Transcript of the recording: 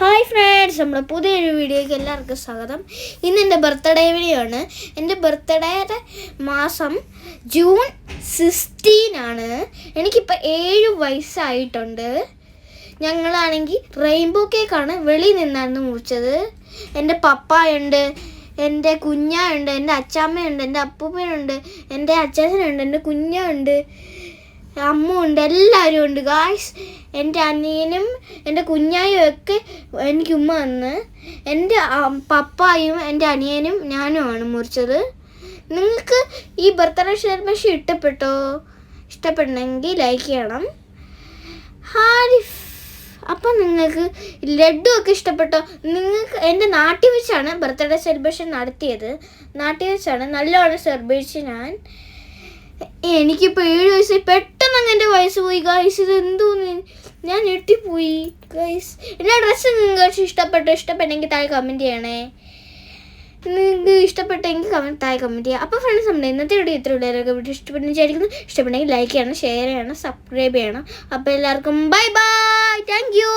Hi friends, നമ്മുടെ പുതിയൊരു വീഡിയോയ്ക്ക് എല്ലാവർക്കും സ്വാഗതം. ഇന്ന് എൻ്റെ ബർത്ത്ഡേ വീഡിയോ ആണ്. എൻ്റെ ബർത്ത്ഡേയുടെ മാസം ജൂൺ 16 ആണ്. എനിക്കിപ്പോൾ 7 വയസ്സായിട്ടുണ്ട്. ഞങ്ങളാണെങ്കിൽ റെയിൻബോ കേക്കാണ് വെളിയിൽ നിന്നാണ് മുറിച്ചത്. എൻ്റെ പപ്പായുണ്ട്, എൻ്റെ കുഞ്ഞുണ്ട്, എൻ്റെ അച്ചാമ്മയുണ്ട്, എൻ്റെ അപ്പൂപ്പനുണ്ട്, എൻ്റെ അച്ചാച്ചനുണ്ട്, എൻ്റെ കുഞ്ഞുണ്ട്, അമ്മ ഉണ്ട്, എല്ലാവരും ഉണ്ട് ഗായ്സ്. എൻ്റെ അനിയനും എൻ്റെ കുഞ്ഞായും ഒക്കെ എനിക്ക് ഉമ്മ തന്ന്. എൻ്റെ പപ്പായും എൻ്റെ അനിയനും ഞാനുമാണ് മുറിച്ചത്. നിങ്ങൾക്ക് ഈ ബർത്ത്ഡേ സെലിബ്രേഷൻ ഇഷ്ടപ്പെട്ടെങ്കിൽ ലൈക്ക് ചെയ്യണം. ഹാരിഫ്, അപ്പം നിങ്ങൾക്ക് ലഡ്ഡു ഒക്കെ ഇഷ്ടപ്പെട്ടോ? നിങ്ങൾക്ക് എൻ്റെ നാട്ടിൽ വെച്ചാണ് ബർത്ത്ഡേ സെലിബ്രേഷൻ നടത്തിയത്. നാട്ടിൽ വെച്ചാണ് നല്ലോണം സെലിബ്രേറ്റ് ഞാൻ. എനിക്കിപ്പോൾ 7 വയസ്സായി. പെട്ടെന്ന് അങ്ങ് എൻ്റെ വയസ്സ് പോയി ഗൈസ്. ഇത് എന്തോന്ന്, ഞാൻ ഞെട്ടിപ്പോയി ഗൈസ്. എല്ലാ ഡ്രസ്സും നിങ്ങൾക്ക് ഇഷ്ടപ്പെട്ടെങ്കിൽ താഴെ കമൻറ്റ് ചെയ്യണേ. നിങ്ങൾക്ക് ഇഷ്ടപ്പെട്ടെങ്കിൽ താഴെ കമൻറ്റ് ചെയ്യുക. അപ്പോൾ ഫ്രണ്ട്സ്, നമ്മുടെ ഇന്നത്തെ വീഡിയോ ഇത്ര ഉള്ളവരൊക്കെ വീഡിയോ ഇഷ്ടപ്പെട്ടെങ്കിൽ ലൈക്ക് ചെയ്യണം, ഷെയർ ചെയ്യണം, സബ്സ്ക്രൈബ് ചെയ്യണം. അപ്പോൾ എല്ലാവർക്കും ബൈ ബൈ, താങ്ക് യു.